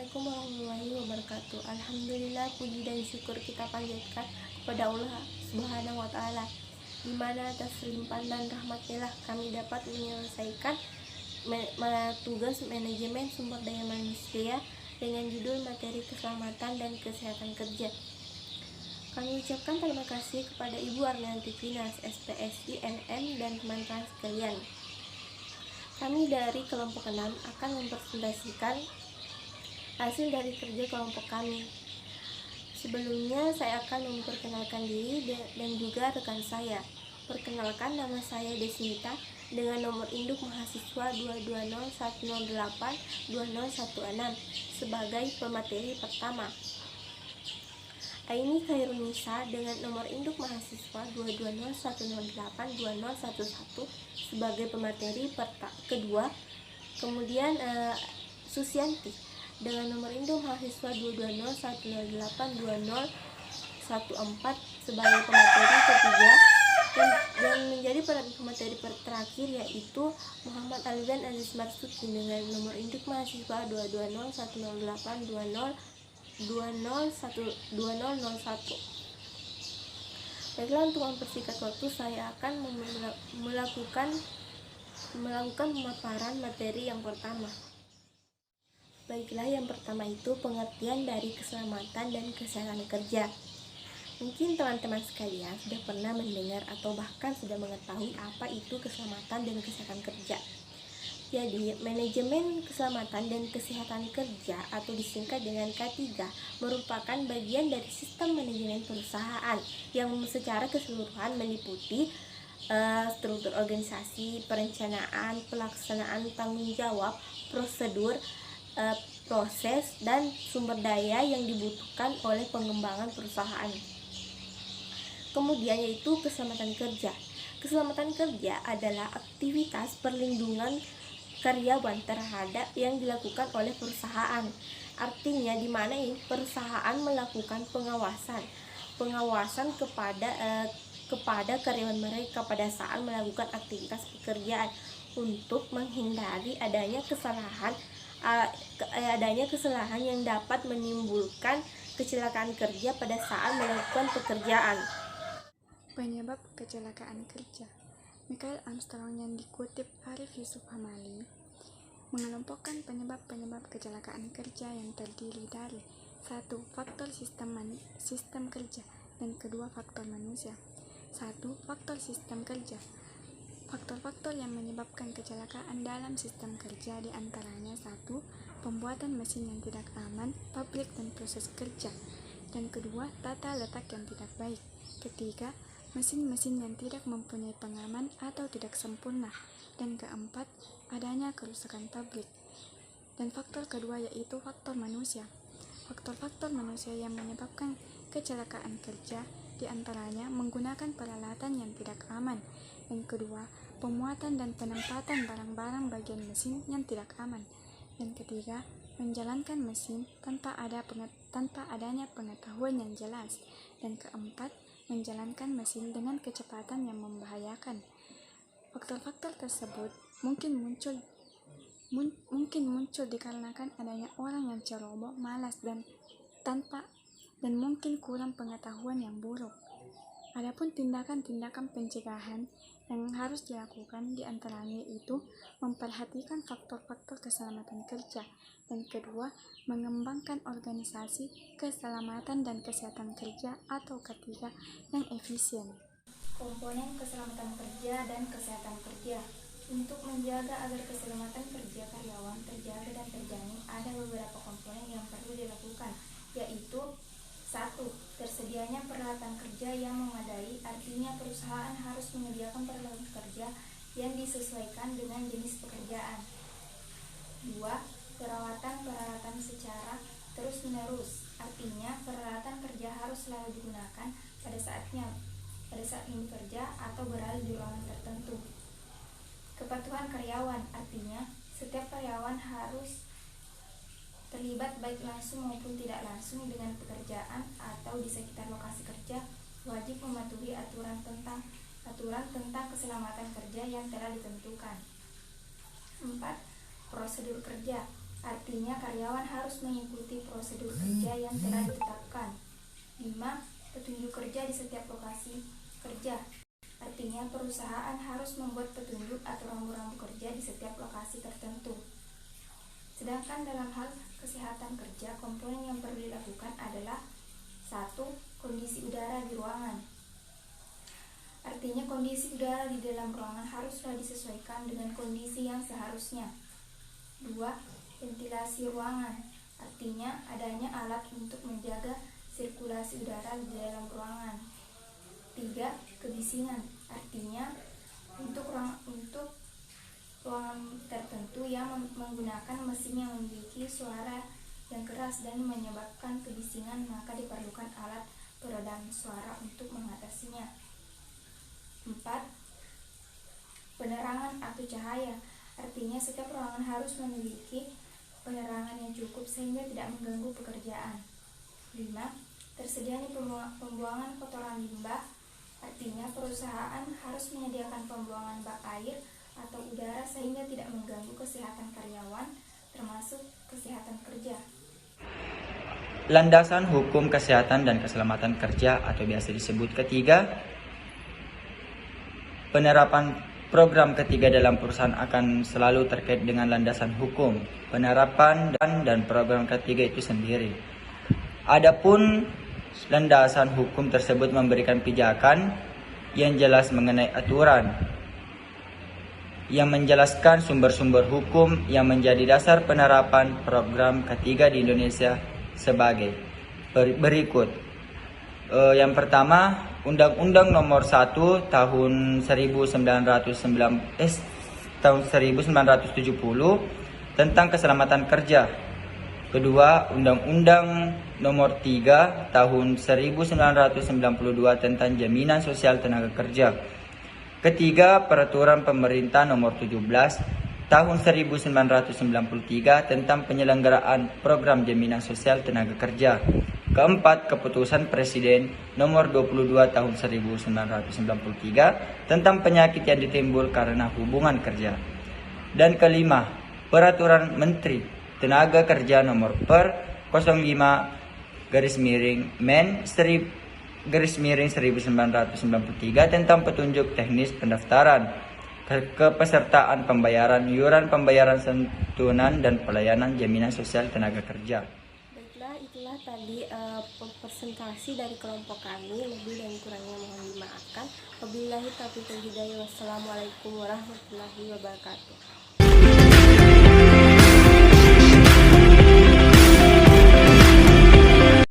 Assalamualaikum warahmatullahi wabarakatuh. Alhamdulillah, puji dan syukur kita panjatkan kepada Allah Subhanahu wa Ta'ala, di mana atas limpahan dan rahmatnya kami dapat menyelesaikan tugas manajemen sumber daya manusia dengan judul materi keselamatan dan kesehatan kerja. Kami ucapkan terima kasih kepada Ibu Arnianti Finas, SPSI, NM, dan teman-teman sekalian. Kami dari kelompok 6 akan mempresentasikan hasil dari kerja kelompok kami. Sebelumnya saya akan memperkenalkan diri dan juga rekan saya. Perkenalkan, nama saya Desnita dengan nomor induk mahasiswa 22081082016 sebagai pemateri pertama. Aini Khairunisa dengan nomor induk mahasiswa 22010820111 sebagai pemateri kedua. Kemudian Susianti dengan nomor induk mahasiswa 22010820114 sebagai pemateri ketiga, dan menjadi pemateri terakhir yaitu Muhammad Alwian Aziz Marsuki dengan nomor induk mahasiswa 220108202012001. Baiklah, untuk mempersingkat waktu, saya akan melakukan pemaparan materi yang pertama. Baiklah, yang pertama itu pengertian dari keselamatan dan kesehatan kerja. Mungkin teman-teman sekalian sudah pernah mendengar atau bahkan sudah mengetahui apa itu keselamatan dan kesehatan kerja. Jadi, manajemen keselamatan dan kesehatan kerja atau disingkat dengan K3 merupakan bagian dari sistem manajemen perusahaan yang secara keseluruhan meliputi struktur organisasi, perencanaan, pelaksanaan tanggung jawab, prosedur, proses, dan sumber daya yang dibutuhkan oleh pengembangan perusahaan. Kemudian yaitu keselamatan kerja. Keselamatan kerja adalah aktivitas perlindungan karyawan terhadap yang dilakukan oleh perusahaan. Artinya di mana perusahaan melakukan pengawasan kepada karyawan mereka pada saat melakukan aktivitas pekerjaan untuk menghindari adanya kesalahan yang dapat menimbulkan kecelakaan kerja pada saat melakukan pekerjaan. Penyebab kecelakaan kerja. Michael Armstrong yang dikutip Arif Yusuf Hamali mengelompokkan penyebab kecelakaan kerja yang terdiri dari 1. Faktor sistem kerja, dan kedua faktor manusia. 1. Faktor sistem kerja. Faktor-faktor yang menyebabkan kecelakaan dalam sistem kerja diantaranya 1. Pembuatan mesin yang tidak aman, pabrik dan proses kerja. Dan kedua, tata letak yang tidak baik. Ketiga, mesin-mesin yang tidak mempunyai pengaman atau tidak sempurna. Dan keempat, adanya kerusakan pabrik. Dan faktor kedua yaitu faktor manusia. Faktor-faktor manusia yang menyebabkan kecelakaan kerja diantaranya menggunakan peralatan yang tidak aman. Yang kedua, pemuatan dan penempatan barang-barang bagian mesin yang tidak aman. Dan ketiga, menjalankan mesin tanpa adanya pengetahuan yang jelas. Dan keempat, menjalankan mesin dengan kecepatan yang membahayakan. Faktor-faktor tersebut mungkin muncul dikarenakan adanya orang yang ceroboh, malas, dan mungkin kurang pengetahuan yang buruk. Adapun tindakan-tindakan pencegahan yang harus dilakukan diantaranya itu memperhatikan faktor-faktor keselamatan kerja, dan kedua, mengembangkan organisasi keselamatan dan kesehatan kerja atau K3 yang efisien. Komponen keselamatan kerja dan kesehatan kerja. Untuk menjaga agar keselamatan kerja karyawan terjaga dan terjamin, ada beberapa komponen yang perlu dilakukan, yaitu 1. Tersedianya peralatan kerja yang memadai, artinya perusahaan harus menyediakan peralatan kerja yang disesuaikan dengan jenis pekerjaan. 2. Perawatan peralatan secara terus-menerus, artinya peralatan kerja harus selalu digunakan pada saat ini bekerja atau berada di ruangan tertentu. Kepatuhan karyawan, artinya setiap karyawan harus terlibat baik langsung maupun tidak langsung dengan pekerjaan atau di sekitar lokasi kerja, wajib mematuhi aturan tentang keselamatan kerja yang telah ditentukan. 4. Prosedur kerja. artinya karyawan harus mengikuti prosedur kerja yang telah ditetapkan. 5. Petunjuk kerja di setiap lokasi kerja, artinya perusahaan harus membuat petunjuk atau rambu-rambu kerja di setiap lokasi tertentu. Sedangkan dalam hal kesehatan kerja, komponen yang perlu dilakukan adalah 1. Kondisi udara di ruangan. Artinya kondisi udara di dalam ruangan haruslah disesuaikan dengan kondisi yang seharusnya. 2. Ventilasi ruangan. Artinya adanya alat untuk menjaga sirkulasi udara di dalam ruangan. 3. Kebisingan. Artinya untuk ruangan tertentu yang menggunakan mesin yang memiliki suara yang keras dan menyebabkan kebisingan, maka diperlukan alat peredam suara untuk mengatasinya. 4. Penerangan atau cahaya, artinya setiap ruangan harus memiliki penerangan yang cukup sehingga tidak mengganggu pekerjaan. 5. Tersedianya pembuangan kotoran limbah, artinya perusahaan harus menyediakan pembuangan bak air atau udara sehingga tidak mengganggu kesehatan karyawan, termasuk kesehatan kerja. Landasan hukum kesehatan dan keselamatan kerja atau biasa disebut ketiga. Penerapan program ketiga dalam perusahaan akan selalu terkait dengan landasan hukum, penerapan dan program ketiga itu sendiri. Adapun landasan hukum tersebut memberikan pijakan yang jelas mengenai aturan yang menjelaskan sumber-sumber hukum yang menjadi dasar penerapan program ketiga di Indonesia sebagai berikut. Yang pertama, Undang-Undang Nomor 1 tahun 1970 tentang keselamatan kerja. Kedua, Undang-Undang Nomor 3 tahun 1992 tentang jaminan sosial tenaga kerja. Ketiga, Peraturan Pemerintah Nomor 17 tahun 1993 tentang penyelenggaraan program jaminan sosial tenaga kerja. Keempat, Keputusan Presiden Nomor 22 tahun 1993 tentang penyakit yang ditimbul karena hubungan kerja. Dan kelima, Peraturan Menteri Tenaga Kerja Nomor per 05/Men/1993 tentang petunjuk teknis pendaftaran, kepesertaan pembayaran iuran pembayaran santunan dan pelayanan jaminan sosial tenaga kerja. Baiklah, itulah tadi presentasi dari kelompok kami. Lebih dan kurangnya mohon dimaafkan. Wabillahi taufiq wal hidayah. Wassalamualaikum warahmatullahi wabarakatuh.